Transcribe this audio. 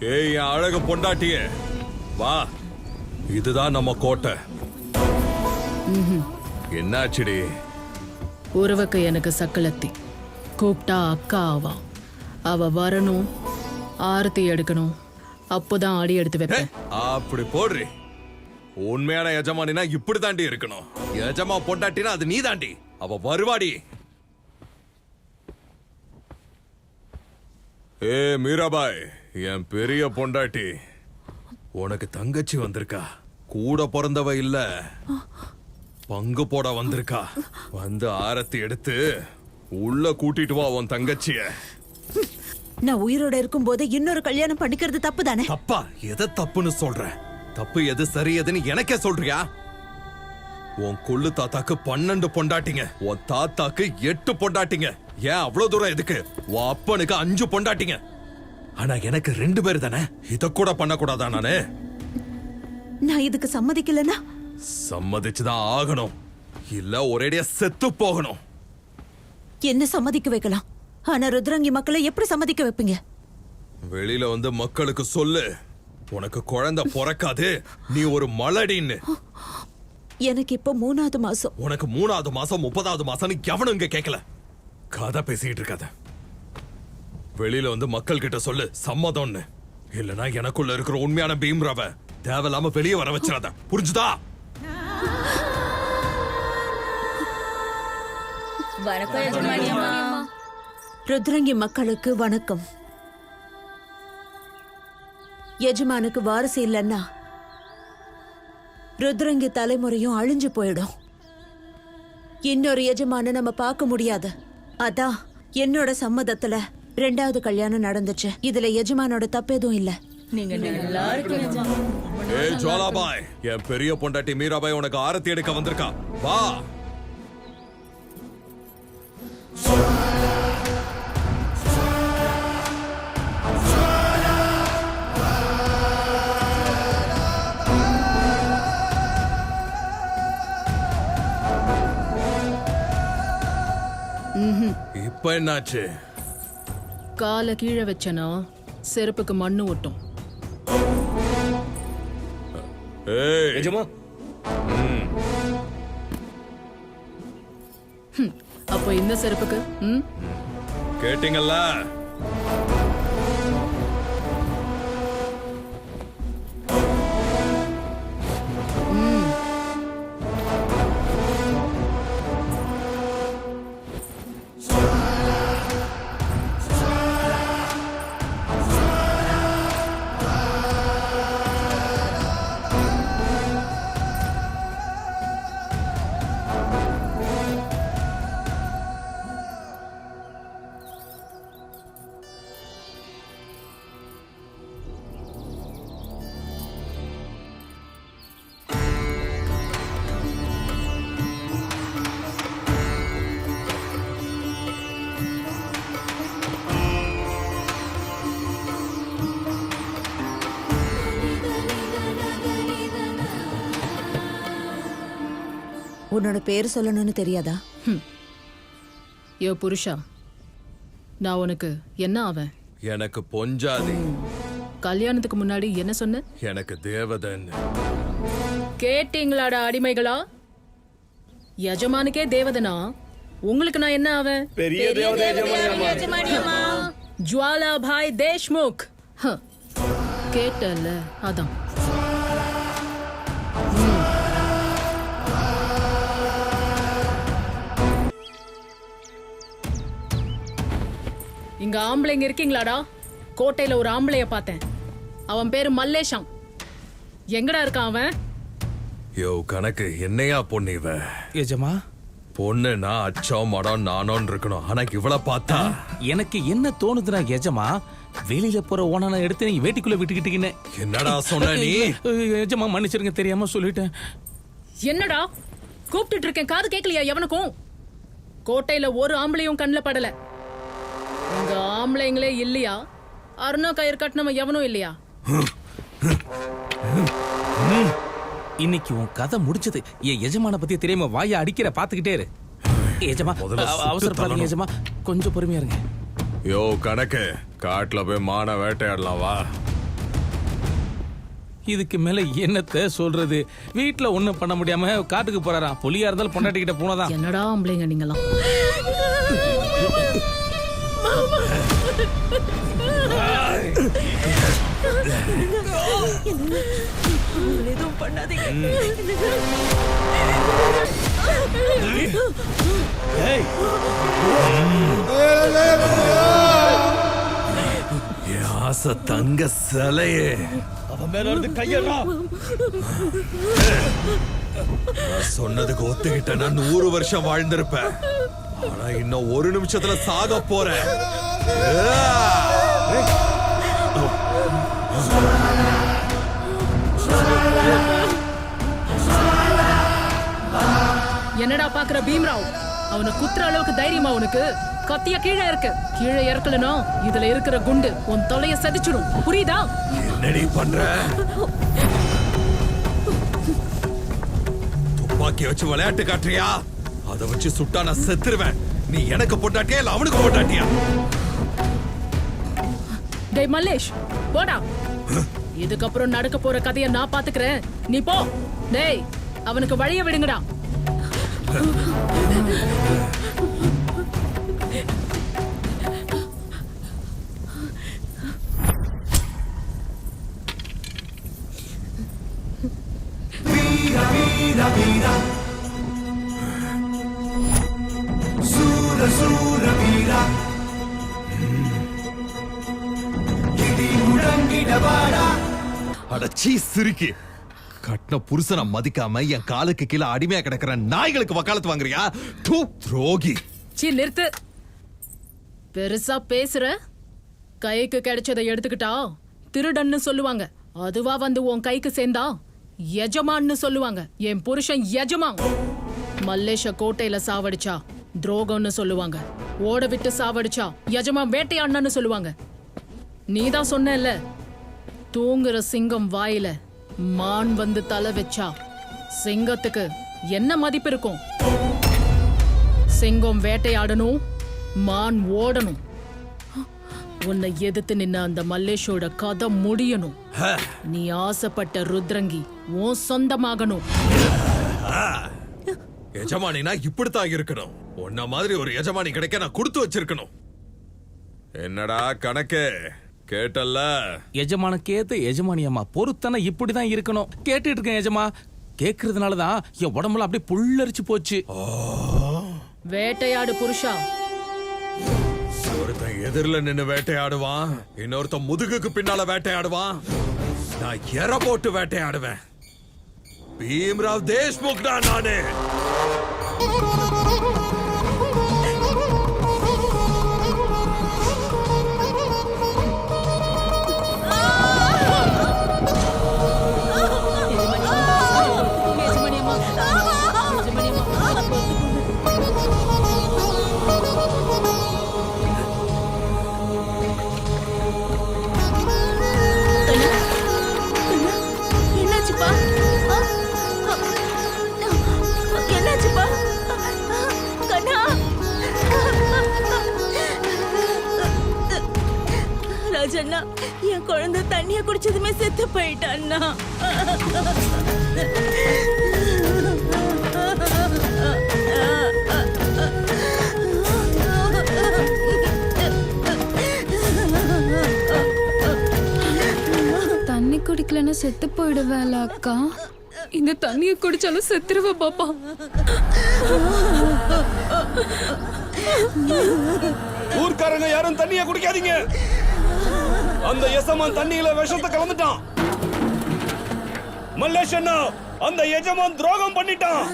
ஏய் என் அழகு பொண்டாட்டியே வா, இதுதான் நம்ம கோட்டை. என்னாச்சுடி? உறவுக்கு எனக்கு சக்களத்தி கூப்பிட்டா அக்கா ஆவா. அவ வரணும், ஆரத்தி எடுக்கணும், அப்போதான் அடி எடுத்து வைப்பேன். அப்படி போடுறி. உண்மையான எஜமானினா இப்படி தாண்டி இருக்கணும். எஜமா பொண்டாட்டினா அது நீ தாண்டி. அவ வருவாடி. ஏ மீராபாய், என் பெரிய பொண்டாட்டி, உனக்கு தங்கச்சி வந்திருக்கா. கூட பிறந்தவ இல்ல, பங்கு போட வந்திருக்கா. வந்து ஆரத்தி எடுத்து உள்ள கூட்டிட்டு வா உன் தங்கச்சிய. நான் உயிரோட இருக்கும் போது இன்னொரு கல்யாணம் பண்ணிக்கிறது தப்பு தானே? தப்பா? எதை தப்புன்னு சொல்ற? தப்பு எது சரி எதுன்னு எனக்கே சொல்றியா? உன் கொள்ளு தாத்தாக்கு 12 பொண்டாட்டிங்க, உன் தாத்தாக்கு 8 பொண்டாட்டிங்க. ஏன் அவ்வளவு தூரம் எதுக்கு? உன் அப்பனுக்கு 5 பொண்டாட்டிங்க. ஆனா எனக்கு 2 பேர் தானே. இத கூட பண்ணக்கூடாதா நானு? நான் இதுக்கு சம்மதிக்கலனா? சம்மதிச்சுதான் ஆகணும், இல்ல ஒரேடியா செத்து போகணும். என்ன சம்மதிக்க வைக்கலாம், ஆனா ருத்ரங்கி மக்களை எப்படி சம்மதிக்க வைப்பீங்க? வெளியில வந்து மக்களுக்கு சொல்லு, உனக்கு குழந்தை பிறக்காது, நீ ஒரு மலடின்னு. எனக்கு இப்ப 3வது மாசம். உனக்கு 3வது மாசம் 30வது மாசம் எவனும் இங்க கேட்கல. கதை பேசிட்டு இருக்காத. வெளியில வந்து மக்கள் கிட்ட சொல்லு சம்மதம்னு. இல்லனா எனக்குள்ள இருக்கிற உண்மையான பீம்ராவ தேவையில்லாம வெளியே வர வச்சிடாத, புரிஞ்சுதா? ருத்ரங்கி மக்களுக்கு வணக்கம். எஜமானுக்கு வாரிசு இல்லைன்னா ருத்ரங்கி தலைமுறையும் அழிஞ்சு போயிடும். இன்னொரு எஜமான நம்ம பார்க்க முடியாது. அதான் என்னோட சம்மதத்துல 2வது கல்யாணம் நடந்துச்சு. இதுல எஜமானோட தப்பு எதுவும் இல்ல. ஏய் ஜோலாபாய், என் பெரிய பொண்டாட்டி மீராபாய் உனக்கு ஆரத்தி எடுக்க வந்திருக்கா. வா. இப்ப என்னாச்சு? காலை கீழே வச்சனா செருப்புக்கு மண்ணு ஒட்டும். ஏய் எஜமா, அப்போ இந்த செருப்புக்கு கேட்டீங்கல்ல? உன்னோட பேர் சொல்லணும்னு தெரியாதா? யோ புருஷா, நான் உனக்கு என்ன ஆவேன்? எனக்கு பொஞ்சாதி. கல்யாணத்துக்கு முன்னாடி என்ன சொன்ன? எனக்கு தேவதன்னு. கேட்டீங்களாடா அடிமைகளா? எஜமானுக்கே தேவதனா உங்களுக்கு நான் என்ன ஆவேன்? பெரிய தேவதை ஜுவாலா பாய் தேஷ்முக். கேட்டல, அதான். இங்க ஆம்பளைங்க இருக்கீங்களாடா? கோட்டையில ஒரு ஆம்பளைய பார்த்தேன். அவன் பேரு மல்லேஷம். எங்கடா இருக்கான் அவன்? யோ கணக்கு என்னையா பொண்ணு இவ? எஜமா, பொண்ணுனா அச்சம் மடம் நானும் இருக்கணும். ஆனா இவளை பார்த்தா எனக்கு என்ன தோணுதுன்னா எஜமா, வெளியில போற ஓனான எடுத்து நீங்க வேட்டிக்குள்ள விட்டுக்கிட்டீங்கன்னு. என்னடா சொன்ன நீ? எஜமா மன்னிச்சிருங்க, தெரியாம சொல்லிட்டேன். என்னடா கூப்பிட்டு இருக்கேன், காது கேட்கலையா எவனுக்கும்? கோட்டையில ஒரு ஆம்பளையும் கண்ணுல படல. உங்க ஆம்பளைங்களே இல்லையா? அருணா கயிறு கட்டினவன் எவனும் இல்லையா? இன்னைக்கு உன் கதை முடிச்சது. என் எஜமான பத்தி தெரியாம வாய அடிக்கிற பாத்துக்கிட்டே இரு. எஜமா முதல்ல சுட்டு அவசரப்படாதீங்க தள்ளணும். எஜமா, கொஞ்சம் பொறுமையா இருங்க. யோ கணக்கு, காட்டுல போய் மான வேட்டையாடலாம் வா. இதுக்கு மேல என்னத்த சொல்றது? வீட்டுல ஒண்ணும் பண்ண முடியாம காட்டுக்கு போறாராம். புலியா இருந்தாலும் பொண்டாட்டிக்கிட்ட போனதான். என்னடா ஆம்பளைங்க நீங்களாம். எதுவும் பண்ணாதீங்க. என் ஆசை தங்க சிலையே, அவன் மேல இருந்து கையடா. நான் சொன்னதுக்கு ஒத்துக்கிட்டேன்னா 100 வருஷம் வாழ்ந்திருப்பேன். ஆனா இன்னும் 1 நிமிஷத்துல சாக போறேன். என்னடா பாக்குற பீம்ராவ்? அவனை குத்துற அளவுக்கு தைரியமா உனக்கு? கத்திய கீழே இருக்கு. கீழே இறக்கலனா இதுல இருக்கிற குண்டு உன் தொலைய சதிச்சிடும். புரியுதா? என்னடி பண்ற? துப்பாக்கி வச்சு விளையாட்டு காட்டுறியா? அதை வச்சு சுட்டா நான் செத்துருவேன். நீ எனக்கு போட்டாட்டியா இல்ல அவனுக்கு போட்டாட்டியா? டேய் மல்லேஷ், போடா. இதுக்கப்புறம் நடக்க போற கதையை நான் பாத்துக்கிறேன். நீ போ. டேய், அவனுக்கு வழிய விடுங்கடா. அடச்சி சிரிக்கி. கட்டின புருஷனை மதிக்காம என் காலுக்கு கீழே அடிமையா கிடக்குற நாய்களுக்கு வக்காலத்து வாங்குறியா? தூ, துரோகி. சீ, நிறுத்து. பெருசா பேசுற. கைக்கு கிடைச்சதை எடுத்துக்கிட்டா திருடன்னு சொல்லுவாங்க. அதுவா வந்து உன் கைக்கு சேர்ந்தா எஜமான்னு சொல்லுவாங்க. என் புருஷன் எஜமான். மல்லேஷ கோட்டையில சாவடிச்சா துரோகம்னு சொல்லுவாங்க. ஓட விட்டு சாவடிச்சா எஜமான் வேட்டையாடனு சொல்லுவாங்க. நீதான் சொன்னல, தூங்குற சிங்கம் வாயில மான் வந்து தலை வச்சா சிங்கத்துக்கு என்ன மதிப்பு இருக்கும்? சிங்கம் வேட்டையாடணும், மான் ஓடணும். உன்னை எதிர்த்து நின்ன அந்த மல்லேஷோட கதை முடியணும். நீ ஆசைப்பட்ட ருத்ரங்கி உன் சொந்தமாகணும். எஜமானினா இப்படித்தான் இருக்கணும். உன்ன மாதிரி ஒரு எஜமானி கிடைக்க நான் கொடுத்து வச்சிருக்கணும். என்னடா கணக்கு, கேட்டல்ல? எஜமானுக்கேத்த எஜமானியம்மா பொறுத்தன இப்படிதான் இருக்கணும். கேட்டுட்டு இருக்கேன் எஜமா. கேக்குறதுனாலதான் என் உடம்புல அப்படியே புல்லரிச்சு போச்சு. வேட்டையாடு புருஷா. ஒருத்தன் எதிரில நின்னு வேட்டையாடுவான், இன்னொருத்தன் முதுகுக்கு பின்னால வேட்டையாடுவான். நான் எற போட்டு வேட்டையாடுவேன். பீம்ராவ் தேஷ்முக் தான் நானு. என்னாச்சுப்பா? என்னாச்சுப்பா? கண்ணா, ராஜண்ணா, என் குழந்தை தண்ணிய குடிச்சதுமே செத்து போயிட்டான்னா. தண்ணி குடிக்கலன்னா செத்து போயிடுவேல அக்கா. இந்த தண்ணிய குடிச்சாலும் செத்துருவ பாப்பா. ஊர்க்காரங்க யாரும் தண்ணிய குடிக்காதீங்க. அந்த எசமான் தண்ணியில விஷத்தை கலந்துட்டான். மல்லேஷ் அண்ணா, அந்த எஜமான் துரோகம் பண்ணிட்டான்.